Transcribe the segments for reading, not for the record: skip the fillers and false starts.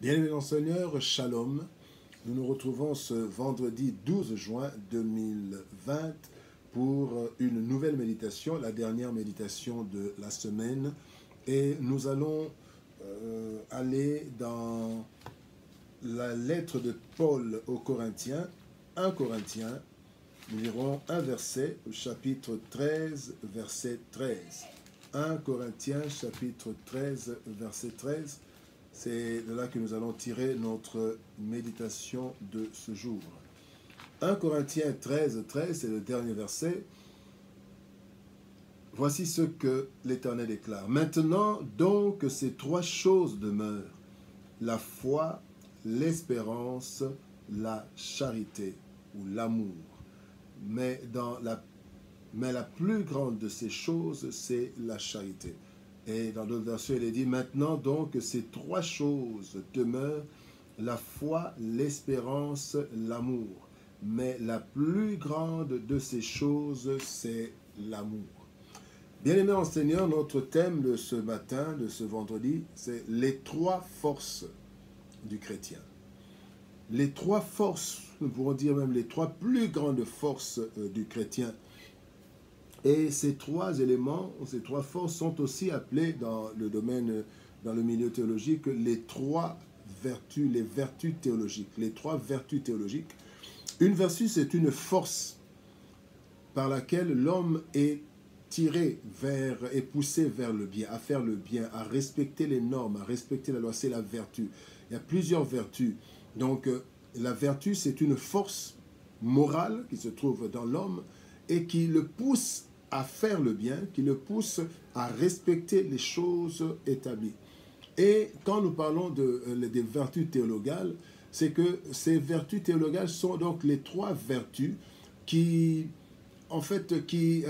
Bien-aimés dans le Seigneur, Shalom. Nous nous retrouvons ce vendredi 12 juin 2020 pour une nouvelle méditation, la dernière méditation de la semaine. Et nous allons aller dans la lettre de Paul aux Corinthiens, 1 Corinthiens. Nous lirons un verset, chapitre 13, verset 13. 1 Corinthiens, chapitre 13, verset 13. C'est de là que nous allons tirer notre méditation de ce jour. 1 Corinthiens 13, 13, c'est le dernier verset. Voici ce que l'Éternel déclare. Maintenant donc ces trois choses demeurent, la foi, l'espérance, la charité ou l'amour. Mais la plus grande de ces choses, c'est la charité. Et dans d'autres versions, il est dit, maintenant donc ces trois choses demeurent, la foi, l'espérance, l'amour. Mais la plus grande de ces choses, c'est l'amour. Bien-aimés en Seigneur, notre thème de ce matin, de ce vendredi, c'est les trois forces du chrétien. Les trois forces, nous pourrons dire même les trois plus grandes forces du chrétien. Et ces trois éléments, ces trois forces sont aussi appelées dans le domaine, dans le milieu théologique, les trois vertus, les vertus théologiques. Les trois vertus théologiques. Une vertu, c'est une force par laquelle l'homme est tiré vers, est poussé vers le bien, à faire le bien, à respecter les normes, à respecter la loi. C'est la vertu. Il y a plusieurs vertus. Donc, la vertu, c'est une force morale qui se trouve dans l'homme et qui le pousse à faire le bien, qui le pousse à respecter les choses établies. Et quand nous parlons des vertus théologales, c'est que ces vertus théologales sont donc les trois vertus qui, en fait, qui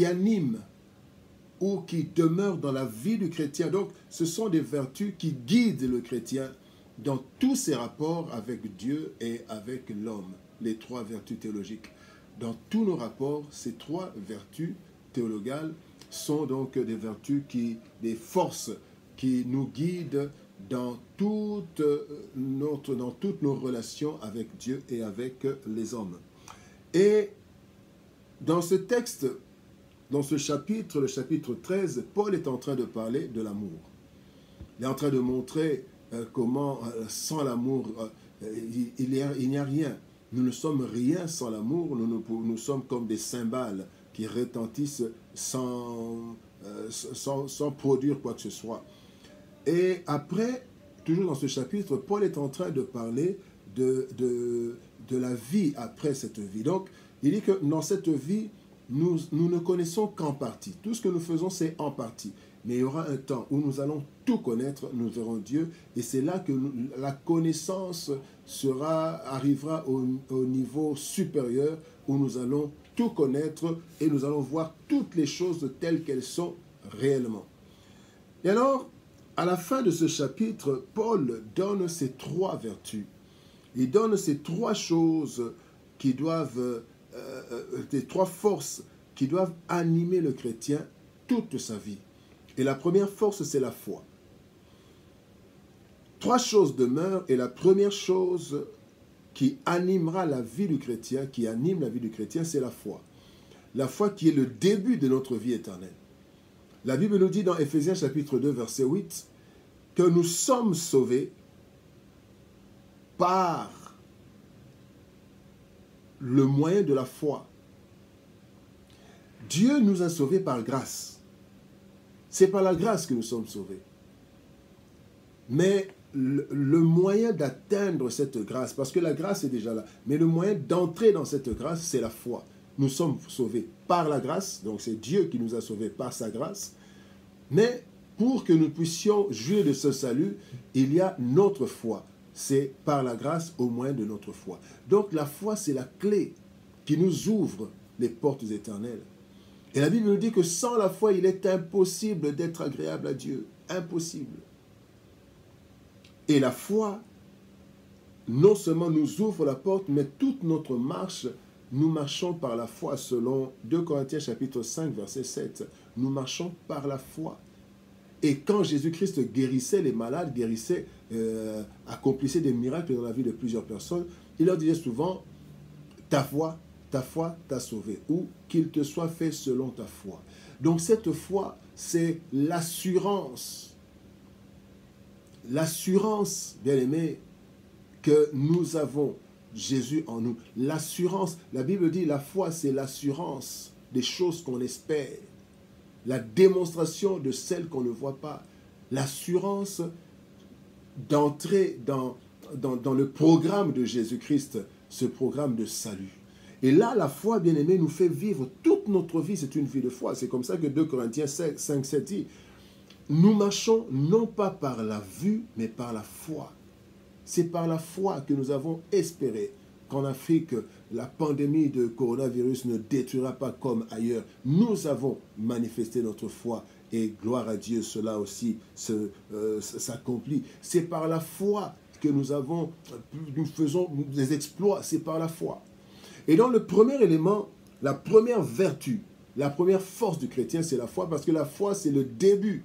animent ou qui demeurent dans la vie du chrétien. Donc, ce sont des vertus qui guident le chrétien dans tous ses rapports avec Dieu et avec l'homme, les trois vertus théologiques. Dans tous nos rapports, ces trois vertus théologales sont donc des vertus des forces qui nous guident dans toutes nos relations avec Dieu et avec les hommes. Et dans ce texte, dans ce chapitre, le chapitre 13, Paul est en train de parler de l'amour. Il est en train de montrer comment, sans l'amour, il n'y a rien. Nous ne sommes rien sans l'amour, nous sommes comme des cymbales qui retentissent sans produire quoi que ce soit. Et après, toujours dans ce chapitre, Paul est en train de parler de la vie après cette vie. Donc, il dit que dans cette vie, nous ne connaissons qu'en partie. Tout ce que nous faisons, c'est en partie. Mais il y aura un temps où nous allons tout connaître, nous verrons Dieu, et c'est là que la connaissance arrivera au niveau supérieur, où nous allons tout connaître, et nous allons voir toutes les choses telles qu'elles sont réellement. Et alors, à la fin de ce chapitre, Paul donne ces trois vertus. Il donne ces trois choses qui doivent, les trois forces qui doivent animer le chrétien toute sa vie. Et la première force, c'est la foi. Trois choses demeurent, et la première chose qui animera la vie du chrétien, qui anime la vie du chrétien, c'est la foi. La foi qui est le début de notre vie éternelle. La Bible nous dit dans Éphésiens chapitre 2, verset 8, que nous sommes sauvés par le moyen de la foi. Dieu nous a sauvés par grâce. C'est par la grâce que nous sommes sauvés. Mais le moyen d'atteindre cette grâce, parce que la grâce est déjà là, mais le moyen d'entrer dans cette grâce, c'est la foi. Nous sommes sauvés par la grâce, donc c'est Dieu qui nous a sauvés par sa grâce. Mais pour que nous puissions jouir de ce salut, il y a notre foi. C'est par la grâce au moyen de notre foi. Donc la foi, c'est la clé qui nous ouvre les portes éternelles. Et la Bible nous dit que sans la foi, il est impossible d'être agréable à Dieu. Impossible. Et la foi, non seulement nous ouvre la porte, mais toute notre marche, nous marchons par la foi selon 2 Corinthiens chapitre 5, verset 7. Nous marchons par la foi. Et quand Jésus-Christ guérissait les malades, accomplissait des miracles dans la vie de plusieurs personnes, il leur disait souvent, ta foi t'a sauvé, ou qu'il te soit fait selon ta foi. Donc cette foi, c'est l'assurance, bien aimé, que nous avons Jésus en nous. L'assurance, la Bible dit, la foi, c'est l'assurance des choses qu'on espère, la démonstration de celles qu'on ne voit pas, l'assurance d'entrer dans le programme de Jésus-Christ, ce programme de salut. Et là, la foi, bien aimé, nous fait vivre toute notre vie, c'est une vie de foi. C'est comme ça que 2 Corinthiens 5, 7 dit, nous marchons non pas par la vue, mais par la foi. C'est par la foi que nous avons espéré qu'en Afrique, la pandémie de coronavirus ne détruira pas comme ailleurs. Nous avons manifesté notre foi et gloire à Dieu, cela aussi s'accomplit. C'est par la foi que nous faisons des exploits, c'est par la foi. Et dans le premier élément, la première vertu, la première force du chrétien, c'est la foi, parce que la foi, c'est le début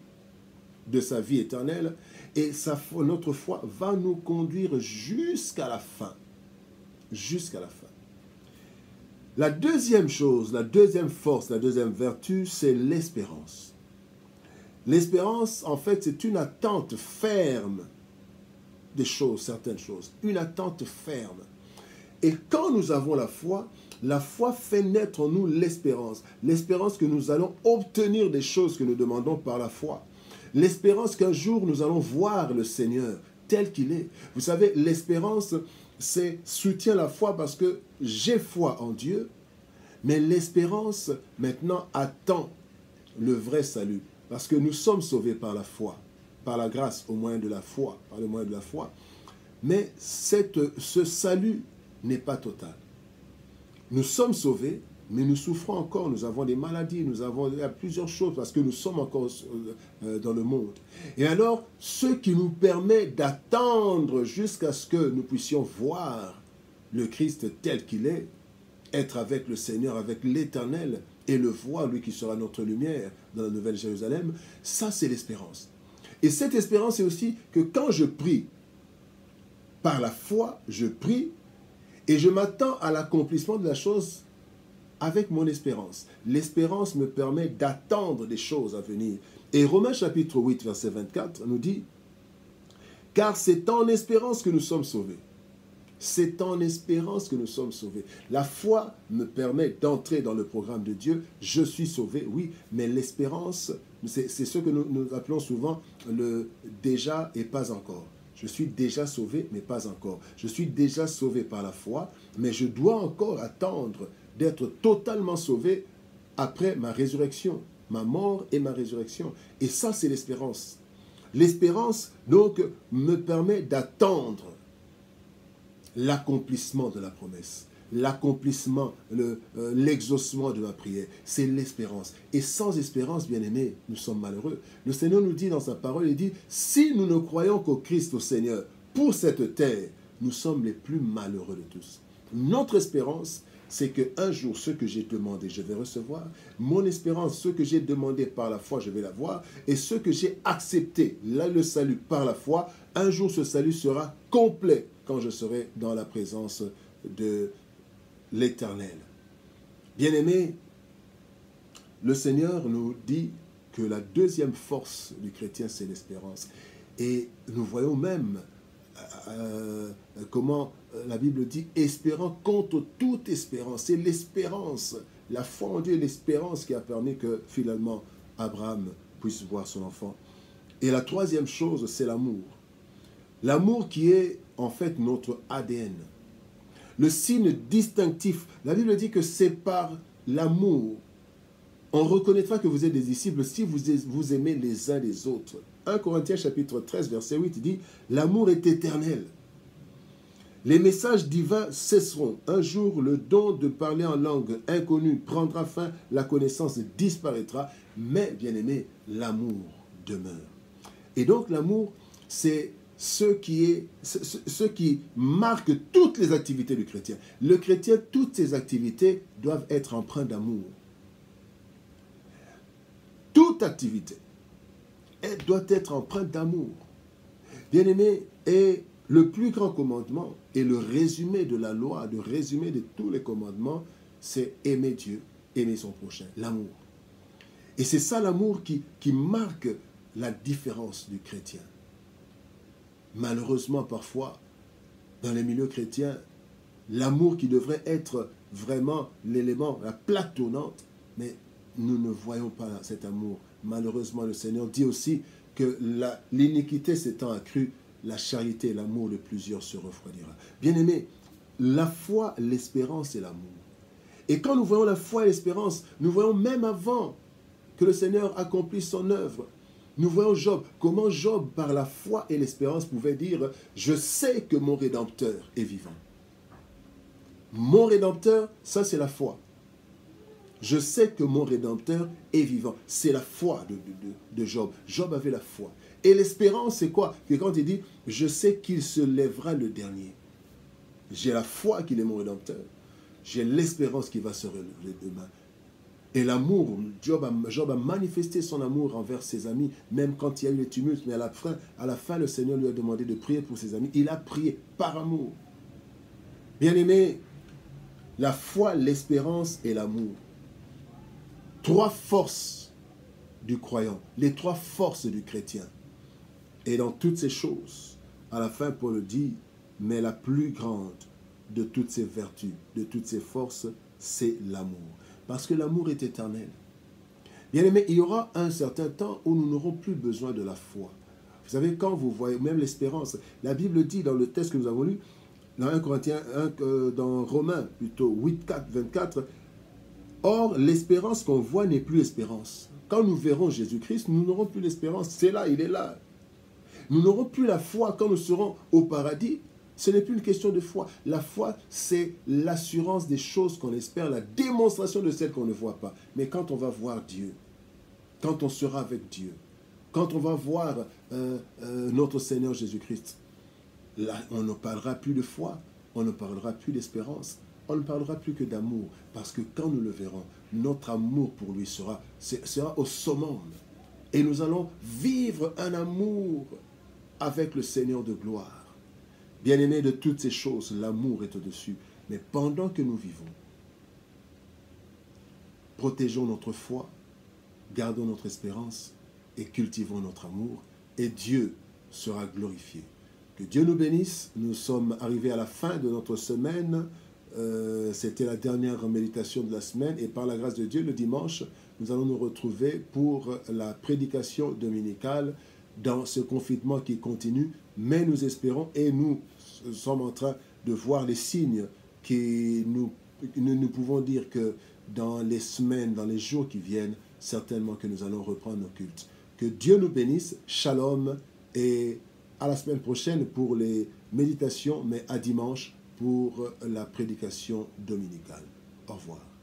de sa vie éternelle, et notre foi va nous conduire jusqu'à la fin. Jusqu'à la fin. La deuxième chose, la deuxième force, la deuxième vertu, c'est l'espérance. L'espérance, en fait, c'est une attente ferme des choses, certaines choses. Une attente ferme. Et quand nous avons la foi fait naître en nous l'espérance. L'espérance que nous allons obtenir des choses que nous demandons par la foi. L'espérance qu'un jour nous allons voir le Seigneur tel qu'il est. Vous savez, l'espérance soutient la foi parce que j'ai foi en Dieu, mais l'espérance maintenant attend le vrai salut. Parce que nous sommes sauvés par la foi, par la grâce au moyen de la foi, par le moyen de la foi. Mais ce salut n'est pas total. Nous sommes sauvés, mais nous souffrons encore, nous avons des maladies, il y a plusieurs choses parce que nous sommes encore dans le monde. Et alors, ce qui nous permet d'attendre jusqu'à ce que nous puissions voir le Christ tel qu'il est, être avec le Seigneur, avec l'Éternel, et le voir, lui qui sera notre lumière dans la Nouvelle Jérusalem, ça c'est l'espérance. Et cette espérance, c'est aussi que quand je prie, par la foi, je prie, et je m'attends à l'accomplissement de la chose avec mon espérance. L'espérance me permet d'attendre des choses à venir. Et Romains chapitre 8, verset 24 nous dit, « Car c'est en espérance que nous sommes sauvés. » C'est en espérance que nous sommes sauvés. La foi me permet d'entrer dans le programme de Dieu. Je suis sauvé, oui, mais l'espérance, c'est ce que nous appelons souvent le « déjà et pas encore ». Je suis déjà sauvé, mais pas encore. Je suis déjà sauvé par la foi, mais je dois encore attendre d'être totalement sauvé après ma résurrection, ma mort et ma résurrection. Et ça, c'est l'espérance. L'espérance, donc, me permet d'attendre l'accomplissement de la promesse, l'accomplissement, l'exaucement de ma prière. C'est l'espérance. Et sans espérance, bien-aimés, nous sommes malheureux. Le Seigneur nous dit dans sa parole, il dit, si nous ne croyons qu'au Christ, au Seigneur, pour cette terre, nous sommes les plus malheureux de tous. Notre espérance, c'est qu'un jour, ce que j'ai demandé, je vais recevoir. Mon espérance, ce que j'ai demandé par la foi, je vais l'avoir. Et ce que j'ai accepté, là, le salut par la foi, un jour, ce salut sera complet quand je serai dans la présence de l'Éternel. Bien-aimés, le Seigneur nous dit que la deuxième force du chrétien, c'est l'espérance. Et nous voyons même comment la Bible dit « espérant contre toute espérance ». C'est l'espérance, la foi en Dieu et l'espérance qui a permis que finalement Abraham puisse voir son enfant. Et la troisième chose, c'est l'amour. L'amour qui est en fait notre ADN. Le signe distinctif, la Bible dit que c'est par l'amour. On reconnaîtra que vous êtes des disciples si vous aimez les uns les autres. 1 Corinthiens chapitre 13, verset 8, dit « L'amour est éternel. Les messages divins cesseront. Un jour, le don de parler en langue inconnue prendra fin, la connaissance disparaîtra, mais, bien-aimé, l'amour demeure. » Et donc, l'amour, c'est ce qui marque toutes les activités du chrétien. Le chrétien, toutes ses activités doivent être empreintes d'amour. Toute activité doit être empreinte d'amour. Bien-aimé, et le plus grand commandement et le résumé de la loi, le résumé de tous les commandements, c'est aimer Dieu, aimer son prochain, l'amour. Et c'est ça l'amour qui marque la différence du chrétien. Malheureusement, parfois, dans les milieux chrétiens, l'amour qui devrait être vraiment l'élément, la plaque tournante, mais nous ne voyons pas cet amour. Malheureusement, le Seigneur dit aussi que l'iniquité s'étant accrue, la charité et l'amour de plusieurs se refroidira. Bien-aimés, la foi, l'espérance et l'amour. Et quand nous voyons la foi et l'espérance, nous voyons même avant que le Seigneur accomplisse son œuvre. Nous voyons Job, comment Job, par la foi et l'espérance, pouvait dire « Je sais que mon Rédempteur est vivant ». Mon Rédempteur, ça c'est la foi. Je sais que mon Rédempteur est vivant. C'est la foi de Job. Job avait la foi. Et l'espérance, c'est quoi? Que quand il dit « Je sais qu'il se lèvera le dernier ». J'ai la foi qu'il est mon Rédempteur. J'ai l'espérance qu'il va se relever demain. Et l'amour, Job a manifesté son amour envers ses amis, même quand il y a eu les tumultes. Mais à la fin, le Seigneur lui a demandé de prier pour ses amis. Il a prié par amour. Bien-aimé, la foi, l'espérance et l'amour. Trois forces du croyant, les trois forces du chrétien. Et dans toutes ces choses, à la fin, Paul dit, mais la plus grande de toutes ces vertus, de toutes ces forces, c'est l'amour. Parce que l'amour est éternel. Bien aimé, il y aura un certain temps où nous n'aurons plus besoin de la foi. Vous savez, quand vous voyez, même l'espérance, la Bible dit dans le texte que nous avons lu, dans 1 Corinthiens, dans Romains, plutôt 8, 4, 24, or, l'espérance qu'on voit n'est plus espérance. Quand nous verrons Jésus-Christ, nous n'aurons plus l'espérance. C'est là, il est là. Nous n'aurons plus la foi quand nous serons au paradis. Ce n'est plus une question de foi. La foi, c'est l'assurance des choses qu'on espère, la démonstration de celles qu'on ne voit pas. Mais quand on va voir Dieu, quand on sera avec Dieu, quand on va voir notre Seigneur Jésus-Christ, là, on ne parlera plus de foi, on ne parlera plus d'espérance, on ne parlera plus que d'amour. Parce que quand nous le verrons, notre amour pour lui sera au summum. Et nous allons vivre un amour avec le Seigneur de gloire. Bien-aimés, de toutes ces choses, l'amour est au-dessus. Mais pendant que nous vivons, protégeons notre foi, gardons notre espérance et cultivons notre amour. Et Dieu sera glorifié. Que Dieu nous bénisse. Nous sommes arrivés à la fin de notre semaine. C'était la dernière méditation de la semaine. Et par la grâce de Dieu, le dimanche, nous allons nous retrouver pour la prédication dominicale dans ce confinement qui continue. Mais nous espérons et nous sommes en train de voir les signes qui nous pouvons dire que dans les semaines, dans les jours qui viennent, certainement que nous allons reprendre nos cultes. Que Dieu nous bénisse, shalom, et à la semaine prochaine pour les méditations, mais à dimanche pour la prédication dominicale. Au revoir.